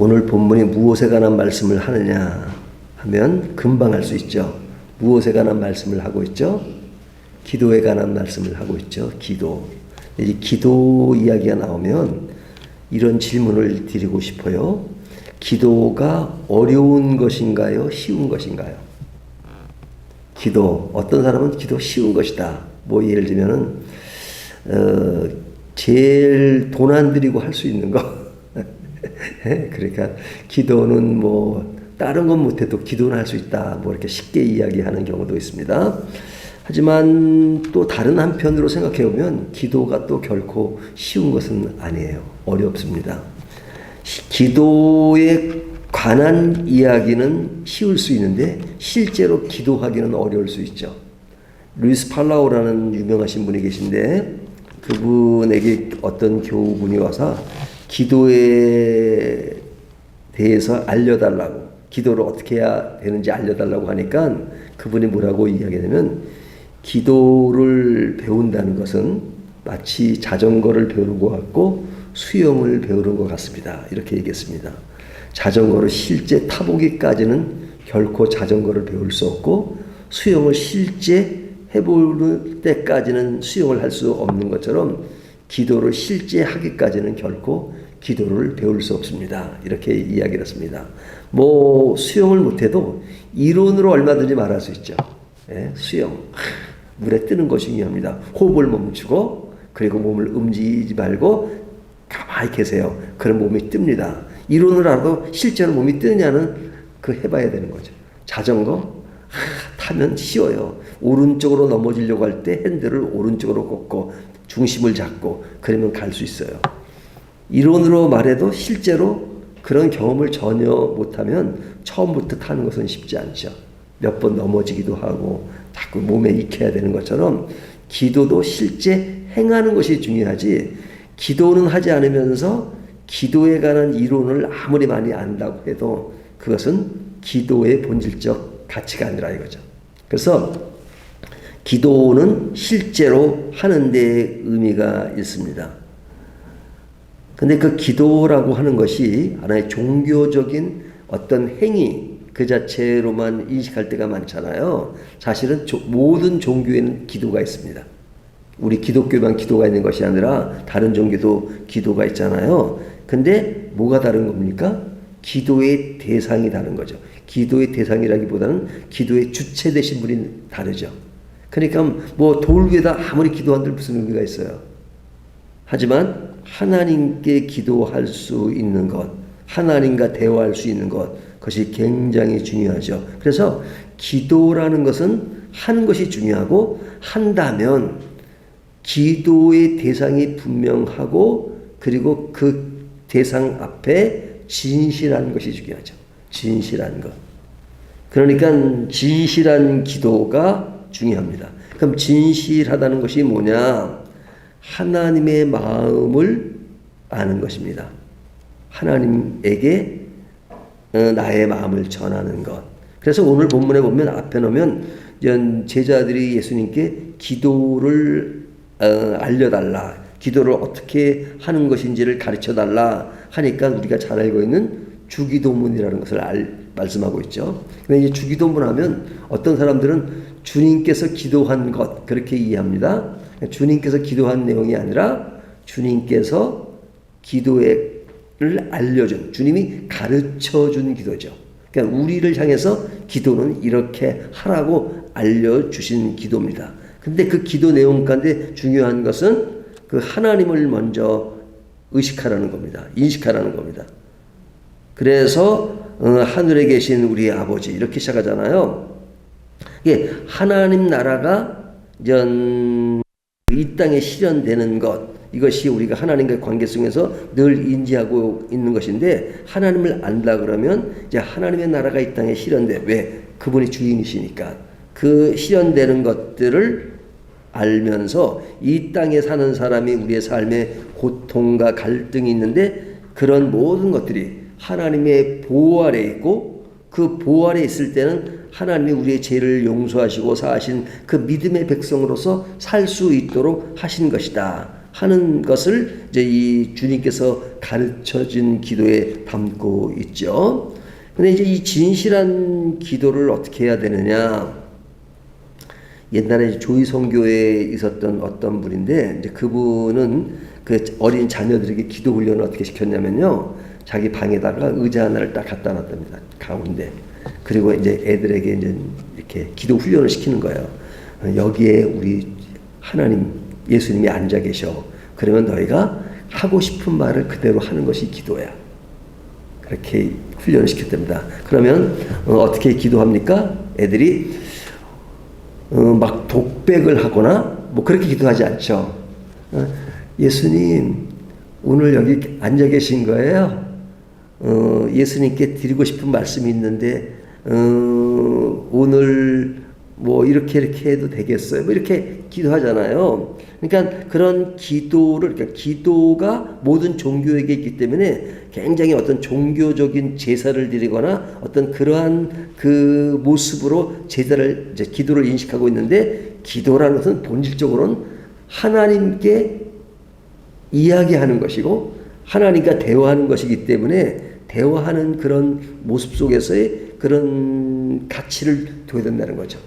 오늘 본문이 무엇에 관한 말씀을 하느냐 하면 금방 알 수 있죠. 무엇에 관한 말씀을 하고 있죠? 기도에 관한 말씀을 하고 있죠. 기도. 이 기도 이야기가 나오면 이런 질문을 드리고 싶어요. 기도가 어려운 것인가요? 쉬운 것인가요? 기도, 어떤 사람은 기도 쉬운 것이다. 뭐 예를 들면은 제일 돈 안 들이고 할 수 있는 거. 그러니까 기도는 뭐 다른 건 못해도 기도는 할 수 있다. 뭐 이렇게 쉽게 이야기하는 경우도 있습니다. 하지만 또 다른 한편으로 생각해 보면 기도가 또 결코 쉬운 것은 아니에요. 어렵습니다. 기도에 관한 이야기는 쉬울 수 있는데 실제로 기도하기는 어려울 수 있죠. 루이스 팔라오라는 유명하신 분이 계신데 그분에게 어떤 교우분이 와서 기도에 대해서 알려달라고, 기도를 어떻게 해야 되는지 알려달라고 하니까 그분이 뭐라고 이야기하냐면 기도를 배운다는 것은 마치 자전거를 배우는 것 같고 수영을 배우는 것 같습니다. 이렇게 얘기했습니다. 자전거를 실제 타보기까지는 결코 자전거를 배울 수 없고 수영을 실제 해볼 때까지는 수영을 할 수 없는 것처럼 기도를 실제 하기까지는 결코 기도를 배울 수 없습니다. 이렇게 이야기를 했습니다. 뭐 수영을 못해도 이론으로 얼마든지 말할 수 있죠. 예, 수영. 물에 뜨는 것이 중요합니다. 호흡을 멈추고 그리고 몸을 움직이지 말고 가만히 계세요. 그럼 몸이 뜹니다. 이론을 알아도 실제로 몸이 뜨느냐는 그 해봐야 되는 거죠. 자전거 타면 쉬워요. 오른쪽으로 넘어지려고 할 때 핸들을 오른쪽으로 꽂고 중심을 잡고 그러면 갈 수 있어요. 이론으로 말해도 실제로 그런 경험을 전혀 못하면 처음부터 타는 것은 쉽지 않죠. 몇 번 넘어지기도 하고 자꾸 몸에 익혀야 되는 것처럼 기도도 실제 행하는 것이 중요하지 기도는 하지 않으면서 기도에 관한 이론을 아무리 많이 안다고 해도 그것은 기도의 본질적 가치가 아니라 이거죠. 그래서 기도는 실제로 하는 데 의미가 있습니다. 근데 그 기도라고 하는 것이 하나의 종교적인 어떤 행위 그 자체로만 인식할 때가 많잖아요. 사실은 모든 종교에는 기도가 있습니다. 우리 기독교만 기도가 있는 것이 아니라 다른 종교도 기도가 있잖아요. 근데 뭐가 다른 겁니까? 기도의 대상이 다른 거죠. 기도의 대상이라기보다는 기도의 주체 되신 분이 다르죠. 그러니까 뭐 돌 위에다 아무리 기도한들 무슨 의미가 있어요. 하지만 하나님께 기도할 수 있는 것, 하나님과 대화할 수 있는 것, 그것이 굉장히 중요하죠. 그래서 기도라는 것은 하는 것이 중요하고 한다면 기도의 대상이 분명하고 그리고 그 대상 앞에 진실한 것이 중요하죠. 진실한 것. 그러니까 진실한 기도가 중요합니다. 그럼 진실하다는 것이 뭐냐? 하나님의 마음을 아는 것입니다. 하나님에게 나의 마음을 전하는 것. 그래서 오늘 본문에 보면 앞에 놓으면 제자들이 예수님께 기도를 알려달라. 기도를 어떻게 하는 것인지를 가르쳐달라 하니까 우리가 잘 알고 있는 주기도문이라는 것을 말씀하고 있죠. 근데 이제 주기도문 하면 어떤 사람들은 주님께서 기도한 것 그렇게 이해합니다. 주님께서 기도한 내용이 아니라 주님께서 기도를 알려준, 주님이 가르쳐준 기도죠. 그러니까 우리를 향해서 기도는 이렇게 하라고 알려주신 기도입니다. 근데 그 기도 내용 가운데 중요한 것은 그 하나님을 먼저 의식하라는 겁니다. 인식하라는 겁니다. 그래서 하늘에 계신 우리 아버지 이렇게 시작하잖아요. 이게 하나님 나라가 이 땅에 실현되는 것, 이것이 우리가 하나님과의 관계 속에서 늘 인지하고 있는 것인데 하나님을 안다 그러면 이제 하나님의 나라가 이 땅에 실현돼. 왜? 그분이 주인이시니까. 그 실현되는 것들을 알면서 이 땅에 사는 사람이 우리의 삶에 고통과 갈등이 있는데 그런 모든 것들이 하나님의 보호 아래 있고 그 보호 아래 있을 때는 하나님이 우리의 죄를 용서하시고 사하신 그 믿음의 백성으로서 살 수 있도록 하신 것이다. 하는 것을 이제 이 주님께서 가르쳐 준 기도에 담고 있죠. 근데 이제 이 진실한 기도를 어떻게 해야 되느냐. 옛날에 조이성교회에 있었던 어떤 분인데, 이제 그분은 그 어린 자녀들에게 기도 훈련을 어떻게 시켰냐면요. 자기 방에다가 의자 하나를 딱 갖다 놨답니다. 가운데. 그리고 이제 애들에게 이제 이렇게 기도 훈련을 시키는 거예요. 여기에 우리 하나님, 예수님이 앉아 계셔. 그러면 너희가 하고 싶은 말을 그대로 하는 것이 기도야. 그렇게 훈련을 시켰답니다. 그러면 어떻게 기도합니까? 애들이 막 독백을 하거나 뭐 그렇게 기도하지 않죠. 예수님 오늘 여기 앉아 계신 거예요. 예수님께 드리고 싶은 말씀이 있는데 오늘 뭐 이렇게 해도 되겠어요? 뭐 이렇게 기도하잖아요. 그러니까 그런 기도를, 그러니까 기도가 모든 종교에게 있기 때문에 굉장히 어떤 종교적인 제사를 드리거나 어떤 그러한 그 모습으로 제사를, 이제 기도를 인식하고 있는데, 기도라는 것은 본질적으로는 하나님께 이야기하는 것이고 하나님과 대화하는 것이기 때문에 대화하는 그런 모습 속에서의 그런 가치를 둬야 된다는 거죠.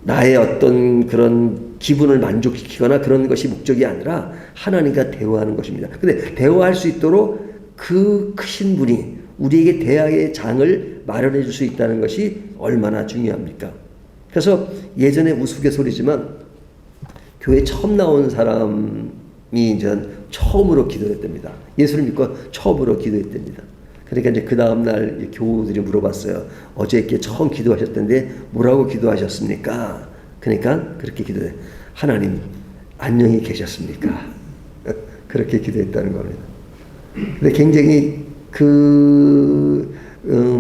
나의 어떤 그런 기분을 만족시키거나 그런 것이 목적이 아니라 하나님과 대화하는 것입니다. 근데 대화할 수 있도록 그 크신 분이 우리에게 대화의 장을 마련해 줄 수 있다는 것이 얼마나 중요합니까? 그래서 예전에 우스갯소리지만 교회 처음 나온 사람이 이제 처음으로 기도했답니다. 예수를 믿고 처음으로 기도했답니다. 그러니까 이제 그 다음날 교우들이 물어봤어요. 어저께 처음 기도하셨던데 뭐라고 기도하셨습니까? 그러니까 그렇게 기도해. 하나님 안녕히 계셨습니까? 그렇게 기도했다는 겁니다. 근데 굉장히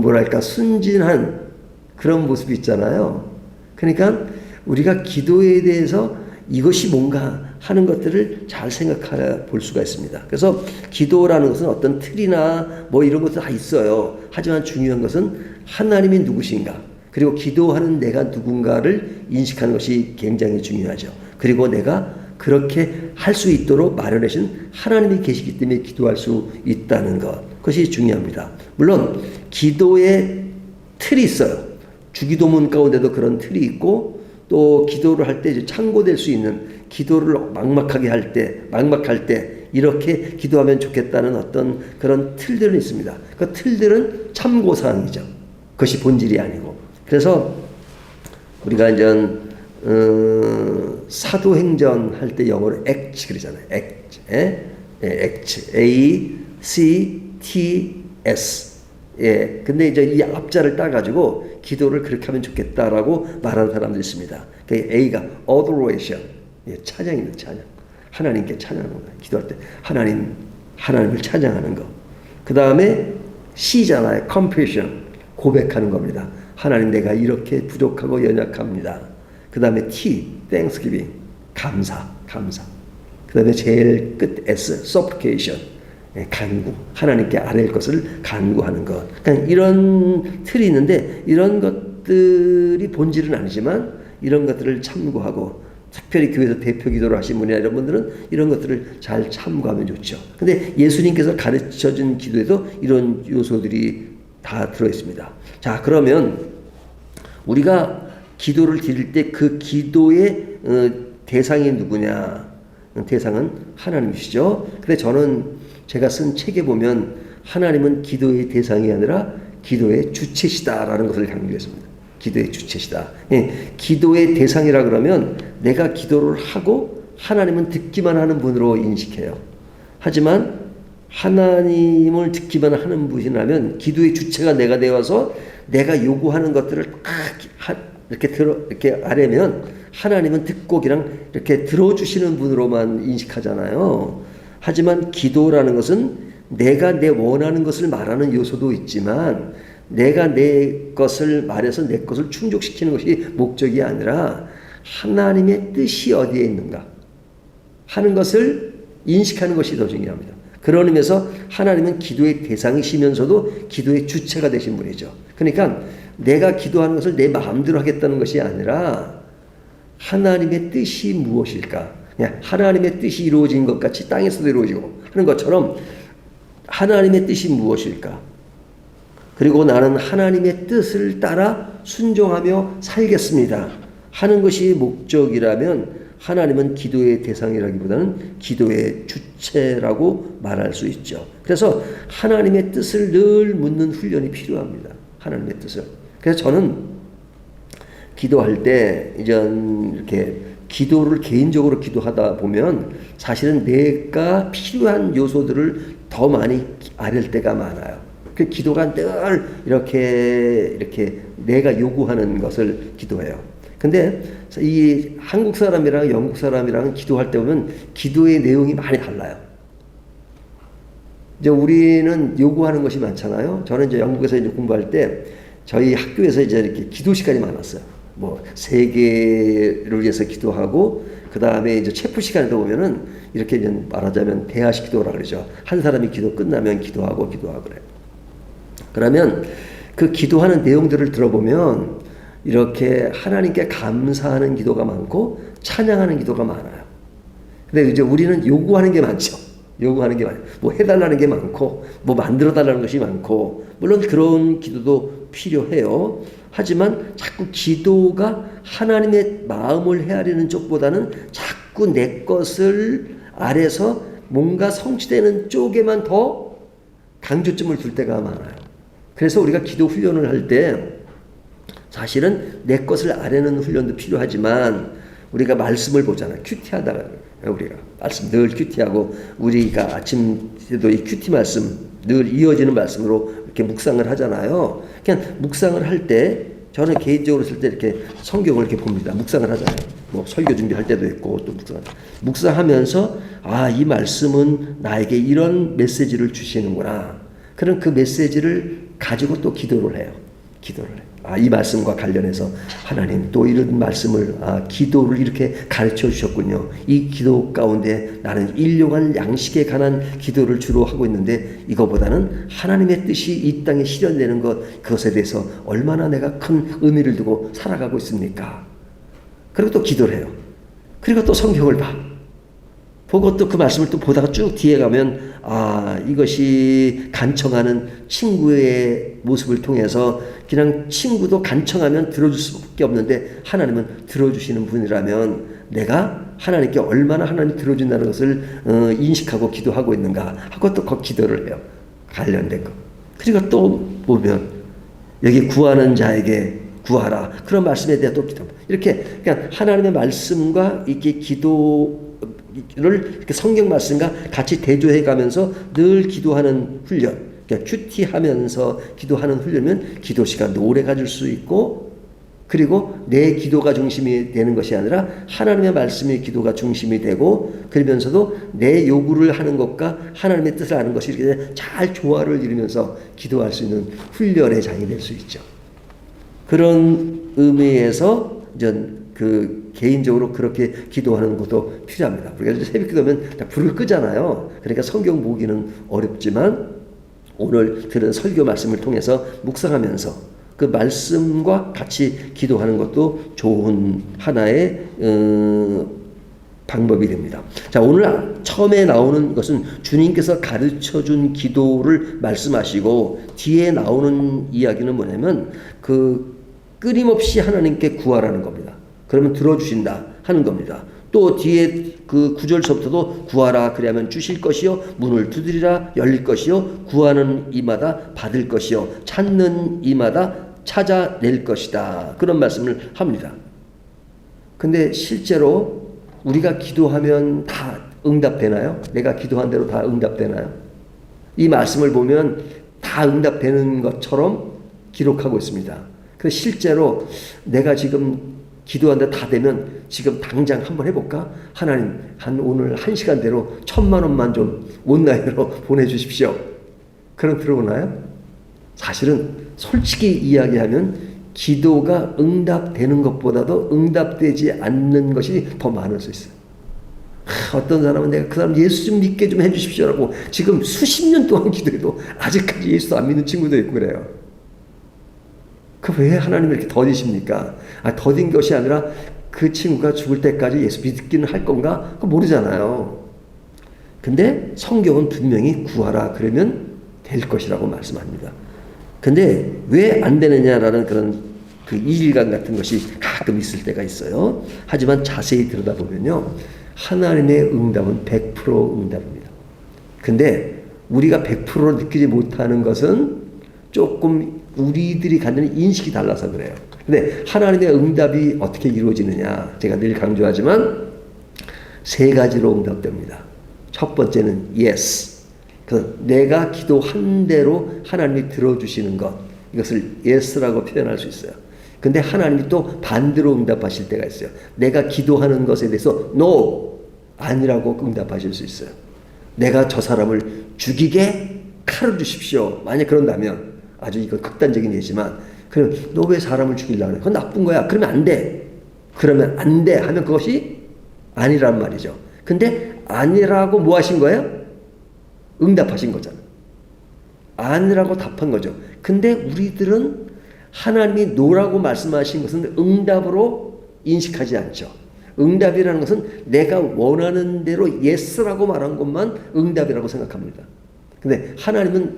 뭐랄까 순진한 그런 모습이 있잖아요. 그러니까 우리가 기도에 대해서 이것이 뭔가 하는 것들을 잘 생각해 볼 수가 있습니다. 그래서 기도라는 것은 어떤 틀이나 뭐 이런 것도 다 있어요. 하지만 중요한 것은 하나님이 누구신가, 그리고 기도하는 내가 누군가를 인식하는 것이 굉장히 중요하죠. 그리고 내가 그렇게 할 수 있도록 마련하신 하나님이 계시기 때문에 기도할 수 있다는 것, 그것이 중요합니다. 물론 기도의 틀이 있어요. 주기도문 가운데도 그런 틀이 있고, 또 기도를 할 때 참고될 수 있는, 기도를 막막할 때 이렇게 기도하면 좋겠다는 어떤 그런 틀들은 있습니다. 그 틀들은 참고사항이죠. 그것이 본질이 아니고. 그래서 우리가 이제 사도행전 할 때 영어로 ACT 그러잖아요. ACT, A-C-T-S. 예, 근데 이제 이 앞자를 따가지고 기도를 그렇게 하면 좋겠다라고 말하는 사람들이 있습니다. 그 A가 adoration, 예, 찬양입니다. 찬양. 하나님께 찬양하는 거예요. 기도할 때 하나님을 찬양하는 거. 그 다음에 C잖아요. confession, 고백하는 겁니다. 하나님, 내가 이렇게 부족하고 연약합니다. 그 다음에 T, thanksgiving, 감사. 그 다음에 제일 끝 S, supplication, 간구. 하나님께 아뢰일 것을 간구하는 것. 그러니까 이런 틀이 있는데, 이런 것들이 본질은 아니지만 이런 것들을 참고하고, 특별히 교회에서 대표 기도를 하신 분이나 이런 분들은 이런 것들을 잘 참고하면 좋죠. 근데 예수님께서 가르쳐준 기도에도 이런 요소들이 다 들어있습니다. 자, 그러면 우리가 기도를 드릴 때 그 기도의 대상이 누구냐? 대상은 하나님이시죠. 근데 제가 쓴 책에 보면 하나님은 기도의 대상이 아니라 기도의 주체시다라는 것을 강조했습니다. 기도의 주체시다. 예, 기도의 대상이라 그러면 내가 기도를 하고 하나님은 듣기만 하는 분으로 인식해요. 하지만 하나님을 듣기만 하는 분이라면 기도의 주체가 내가 되어서 내가 요구하는 것들을 이렇게 아뢰면 하나님은 듣고 그냥 이렇게 들어주시는 분으로만 인식하잖아요. 하지만 기도라는 것은 내가 내 원하는 것을 말하는 요소도 있지만 내가 내 것을 말해서 내 것을 충족시키는 것이 목적이 아니라 하나님의 뜻이 어디에 있는가 하는 것을 인식하는 것이 더 중요합니다. 그런 의미에서 하나님은 기도의 대상이시면서도 기도의 주체가 되신 분이죠. 그러니까 내가 기도하는 것을 내 마음대로 하겠다는 것이 아니라 하나님의 뜻이 무엇일까? 그냥 하나님의 뜻이 이루어진 것 같이 땅에서도 이루어지고 하는 것처럼 하나님의 뜻이 무엇일까? 그리고 나는 하나님의 뜻을 따라 순종하며 살겠습니다 하는 것이 목적이라면 하나님은 기도의 대상이라기보다는 기도의 주체라고 말할 수 있죠. 그래서 하나님의 뜻을 늘 묻는 훈련이 필요합니다. 하나님의 뜻을. 그래서 저는 기도할 때 이렇게 기도를 개인적으로 기도하다 보면 사실은 내가 필요한 요소들을 더 많이 아릴 때가 많아요. 그 기도가 늘 이렇게 내가 요구하는 것을 기도해요. 근데 이 한국 사람이랑 영국 사람이랑 기도할 때 보면 기도의 내용이 많이 달라요. 이제 우리는 요구하는 것이 많잖아요. 저는 이제 영국에서 이제 공부할 때 저희 학교에서 이제 이렇게 기도 시간이 많았어요. 뭐 세계를 위해서 기도하고 그 다음에 이제 체프 시간에도 보면은 이렇게 이제 말하자면 대화식 기도라 그러죠. 한 사람이 기도 끝나면 기도하고 그래요. 그러면 그 기도하는 내용들을 들어보면 이렇게 하나님께 감사하는 기도가 많고 찬양하는 기도가 많아요. 근데 이제 우리는 요구하는 게 많죠. 요구하는 게 많아요. 뭐 해달라는 게 많고, 뭐 만들어달라는 것이 많고, 물론 그런 기도도 필요해요. 하지만 자꾸 기도가 하나님의 마음을 헤아리는 쪽보다는 자꾸 내 것을 아래서 뭔가 성취되는 쪽에만 더 강조점을 둘 때가 많아요. 그래서 우리가 기도 훈련을 할 때 사실은 내 것을 아뢰는 훈련도 필요하지만 우리가 말씀을 보잖아요. 큐티하다가 우리가 말씀 늘 큐티하고 우리가 아침에도 이 큐티 말씀 늘 이어지는 말씀으로 이렇게 묵상을 하잖아요. 그냥 묵상을 할 때 저는 개인적으로 쓸 때 이렇게 성경을 이렇게 봅니다. 묵상을 하잖아요. 뭐 설교 준비할 때도 있고 또 묵상하면서 이 말씀은 나에게 이런 메시지를 주시는구나. 그런 그 메시지를 가지고 또 기도를 해요. 이 말씀과 관련해서 하나님 또 이런 말씀을 기도를 이렇게 가르쳐 주셨군요. 이 기도 가운데 나는 일용할 양식에 관한 기도를 주로 하고 있는데 이거보다는 하나님의 뜻이 이 땅에 실현되는 그것에 대해서 얼마나 내가 큰 의미를 두고 살아가고 있습니까? 그리고 또 기도를 해요. 그리고 또 성경을 보고 또 그 말씀을 또 보다가 쭉 뒤에 가면 이것이 간청하는 친구의 모습을 통해서 그냥 친구도 간청하면 들어줄 수밖에 없는데 하나님은 들어주시는 분이라면 내가 하나님께 얼마나 하나님 들어준다는 것을 인식하고 기도하고 있는가 하고 또 그 기도를 해요. 관련된 거. 그리고 또 보면 여기 구하는 자에게 구하라. 그런 말씀에 대해 또 기도합니다. 이렇게 그냥 하나님의 말씀과 이렇게 기도를 이렇게 성경 말씀과 같이 대조해 가면서 늘 기도하는 훈련. 그러니까 큐티하면서 기도하는 훈련은 기도 시간도 오래 가질 수 있고 그리고 내 기도가 중심이 되는 것이 아니라 하나님의 말씀이 기도가 중심이 되고 그러면서도 내 요구를 하는 것과 하나님의 뜻을 아는 것이 이렇게 잘 조화를 이루면서 기도할 수 있는 훈련의 장이 될 수 있죠. 그런 의미에서 그 개인적으로 그렇게 기도하는 것도 필요합니다. 우리가 새벽 기도하면 불을 끄잖아요. 그러니까 성경 보기는 어렵지만 오늘 들은 설교 말씀을 통해서 묵상하면서 그 말씀과 같이 기도하는 것도 좋은 하나의 방법이 됩니다. 자, 오늘 처음에 나오는 것은 주님께서 가르쳐준 기도를 말씀하시고 뒤에 나오는 이야기는 뭐냐면 그 끊임없이 하나님께 구하라는 겁니다. 그러면 들어주신다 하는 겁니다. 또 뒤에 그 9절서부터도 구하라 그리하면 주실 것이요 문을 두드리라 열릴 것이요 구하는 이마다 받을 것이요 찾는 이마다 찾아낼 것이다. 그런 말씀을 합니다. 근데 실제로 우리가 기도하면 다 응답되나요? 내가 기도한 대로 다 응답되나요? 이 말씀을 보면 다 응답되는 것처럼 기록하고 있습니다. 그래서 실제로 내가 지금 기도한데 다 되면 지금 당장 한번 해볼까? 하나님 오늘 1시간대로 1,000만 원만 좀 온라인으로 보내주십시오. 그럼 들어오나요? 사실은 솔직히 이야기하면 기도가 응답되는 것보다도 응답되지 않는 것이 더 많을 수 있어요. 어떤 사람은 내가 그 사람 예수 좀 믿게 좀 해주십시오라고 지금 수십 년 동안 기도해도 아직까지 예수도 안 믿는 친구도 있고 그래요. 그 왜 하나님을 이렇게 더디십니까? 더딘 것이 아니라 그 친구가 죽을 때까지 예수 믿기는 할 건가? 그거 모르잖아요. 근데 성경은 분명히 구하라 그러면 될 것이라고 말씀합니다. 근데 왜 안 되느냐라는 그런 그 이질감 같은 것이 가끔 있을 때가 있어요. 하지만 자세히 들여다보면요, 하나님의 응답은 100% 응답입니다. 근데 우리가 100%로 느끼지 못하는 것은 조금 우리들이 갖는 인식이 달라서 그래요. 근데 하나님의 응답이 어떻게 이루어지느냐, 제가 늘 강조하지만 세 가지로 응답됩니다. 첫 번째는 yes. 내가 기도한 대로 하나님이 들어주시는 것, 이것을 yes라고 표현할 수 있어요. 근데 하나님이 또 반대로 응답하실 때가 있어요. 내가 기도하는 것에 대해서 no, 아니라고 응답하실 수 있어요. 내가 저 사람을 죽이게 칼을 주십시오. 만약 그런다면, 아주 이건 극단적인 예지만, 그럼 너 왜 사람을 죽이려고 해? 그건 나쁜 거야. 그러면 안 돼. 그러면 안 돼 하면 그것이 아니란 말이죠. 근데 아니라고 뭐 하신 거예요? 응답하신 거잖아요. 아니라고 답한 거죠. 근데 우리들은 하나님이 노라고 말씀하신 것은 응답으로 인식하지 않죠. 응답이라는 것은 내가 원하는 대로 yes라고 말한 것만 응답이라고 생각합니다. 근데 하나님은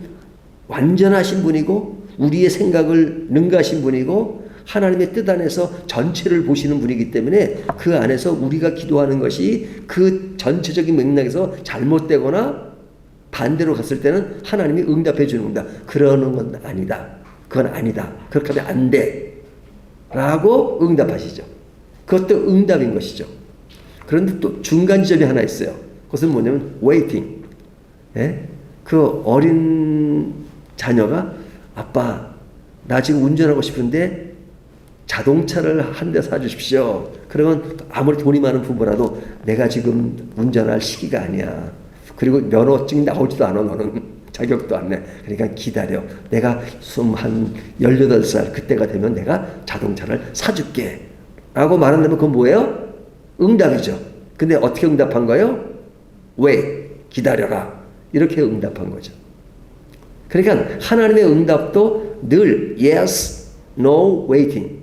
완전하신 분이고 우리의 생각을 능가하신 분이고 하나님의 뜻 안에서 전체를 보시는 분이기 때문에 그 안에서 우리가 기도하는 것이 그 전체적인 맥락에서 잘못되거나 반대로 갔을 때는 하나님이 응답해 주는 겁니다. 그러는 건 아니다. 그건 아니다. 그렇게 하면 안 돼. 라고 응답하시죠. 그것도 응답인 것이죠. 그런데 또 중간 지점이 하나 있어요. 그것은 뭐냐면 waiting. 예? 그 어린 자녀가 아빠, 나 지금 운전하고 싶은데 자동차를 한 대 사주십시오. 그러면 아무리 돈이 많은 부모라도 내가 지금 운전할 시기가 아니야. 그리고 면허증 나오지도 않아. 너는 자격도 안 내. 그러니까 기다려. 내가 한 18살 그때가 되면 내가 자동차를 사줄게. 라고 말한다면 그건 뭐예요? 응답이죠. 근데 어떻게 응답한 거예요? 왜? 기다려라. 이렇게 응답한 거죠. 그러니까 하나님의 응답도 늘 yes, no, waiting.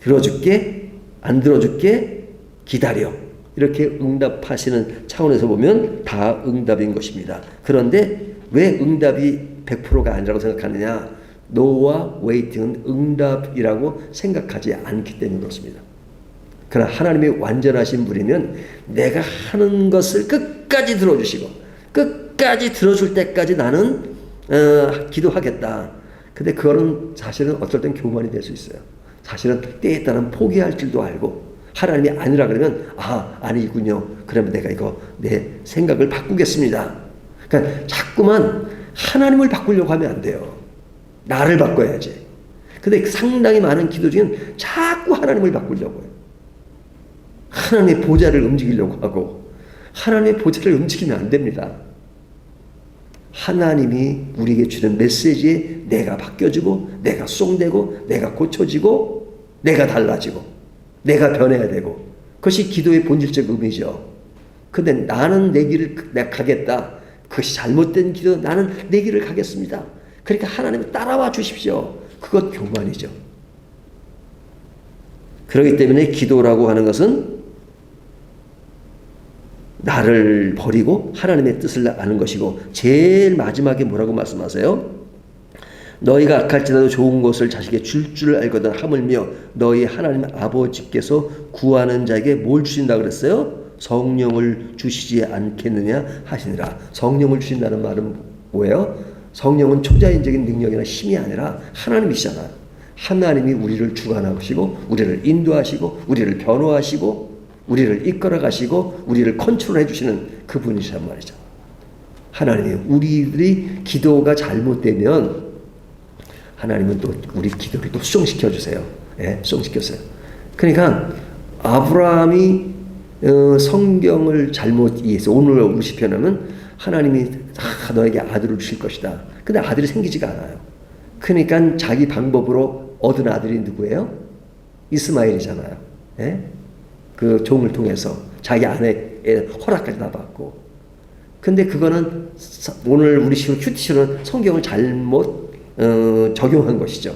들어줄게, 안 들어줄게, 기다려. 이렇게 응답하시는 차원에서 보면 다 응답인 것입니다. 그런데 왜 응답이 100%가 아니라고 생각하느냐? no와 waiting은 응답이라고 생각하지 않기 때문에 그렇습니다. 그러나 하나님이 완전하신 분이면 내가 하는 것을 끝까지 들어주시고 끝까지 들어줄 때까지 나는 기도하겠다. 근데 그거는 사실은 어떨 땐 교만이 될 수 있어요. 사실은 때에 따른 포기할 줄도 알고 하나님이 아니라 그러면 아니군요. 그러면 내가 이거 내 생각을 바꾸겠습니다. 그러니까 자꾸만 하나님을 바꾸려고 하면 안 돼요. 나를 바꿔야지. 근데 상당히 많은 기도 중엔 자꾸 하나님을 바꾸려고 해요. 하나님의 보좌를 움직이려고 하고 하나님의 보좌를 움직이면 안 됩니다. 하나님이 우리에게 주는 메시지에 내가 바뀌어지고 내가 수용되고 내가 고쳐지고 내가 달라지고 내가 변해야 되고 그것이 기도의 본질적 의미죠. 근데 나는 내 길을 내가 가겠다. 그것이 잘못된 기도 나는 내 길을 가겠습니다. 그러니까 하나님 따라와 주십시오. 그것 교만이죠. 그렇기 때문에 기도라고 하는 것은 나를 버리고 하나님의 뜻을 아는 것이고 제일 마지막에 뭐라고 말씀하세요? 너희가 악할지라도 좋은 것을 자식에게 줄 알거든 하물며 너희 하나님 아버지께서 구하는 자에게 뭘 주신다 그랬어요? 성령을 주시지 않겠느냐 하시니라. 성령을 주신다는 말은 뭐예요? 성령은 초자연적인 능력이나 힘이 아니라 하나님이시잖아요. 하나님이 우리를 주관하시고 우리를 인도하시고 우리를 변호하시고 우리를 이끌어 가시고 우리를 컨트롤해 주시는 그분이시란 말이죠. 하나님이 우리들이 기도가 잘못되면 하나님은 또 우리 기도를 또 수용시켜 주세요. 예, 수용시켰어요. 그러니까 아브라함이 성경을 잘못 이해해서 오늘 우리 시편하면 하나님이 너에게 아들을 주실 것이다. 근데 아들이 생기지가 않아요. 그러니까 자기 방법으로 얻은 아들이 누구예요? 이스마엘이잖아요. 예? 그 종을 통해서 자기 아내의 허락까지 다 받고. 근데 그거는 오늘 우리 큐티식으로는 성경을 잘못 적용한 것이죠.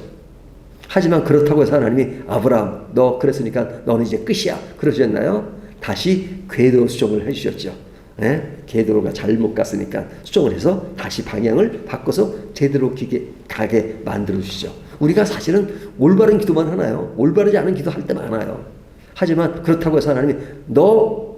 하지만 그렇다고 해서 하나님이 아브라함 너 그랬으니까 너는 이제 끝이야 그러셨나요? 다시 궤도 수정을 해주셨죠. 예? 궤도가 잘못 갔으니까 수정을 해서 다시 방향을 바꿔서 제대로 가게 만들어 주시죠. 우리가 사실은 올바른 기도만 하나요? 올바르지 않은 기도 할 때 많아요. 하지만 그렇다고 해서 하나님이 너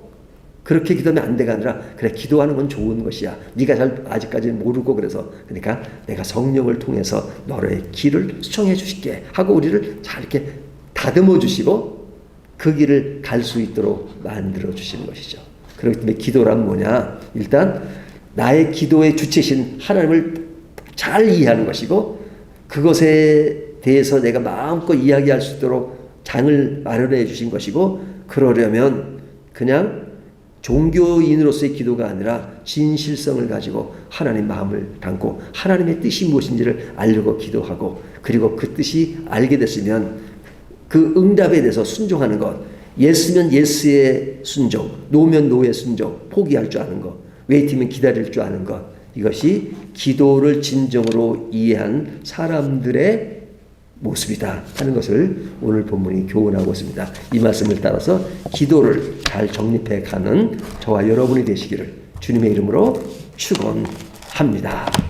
그렇게 기도하면 안 돼가 아니라 그래 기도하는 건 좋은 것이야. 네가 잘 아직까지는 모르고 그래서 그러니까 내가 성령을 통해서 너의 길을 수정해 주실게 하고 우리를 잘 이렇게 다듬어 주시고 그 길을 갈 수 있도록 만들어 주시는 것이죠. 그렇기 때문에 기도란 뭐냐? 일단 나의 기도의 주체신 하나님을 잘 이해하는 것이고 그것에 대해서 내가 마음껏 이야기할 수 있도록 장을 마련해 주신 것이고 그러려면 그냥 종교인으로서의 기도가 아니라 진실성을 가지고 하나님 마음을 담고 하나님의 뜻이 무엇인지를 알려고 기도하고 그리고 그 뜻이 알게 됐으면 그 응답에 대해서 순종하는 것 예스면 예스의 순종, 노면 노의 순종, 포기할 줄 아는 것, 웨이팅은 기다릴 줄 아는 것 이것이 기도를 진정으로 이해한 사람들의 모습이다 하는 것을 오늘 본문이 교훈하고 있습니다. 이 말씀을 따라서 기도를 잘 정립해 가는 저와 여러분이 되시기를 주님의 이름으로 축원합니다.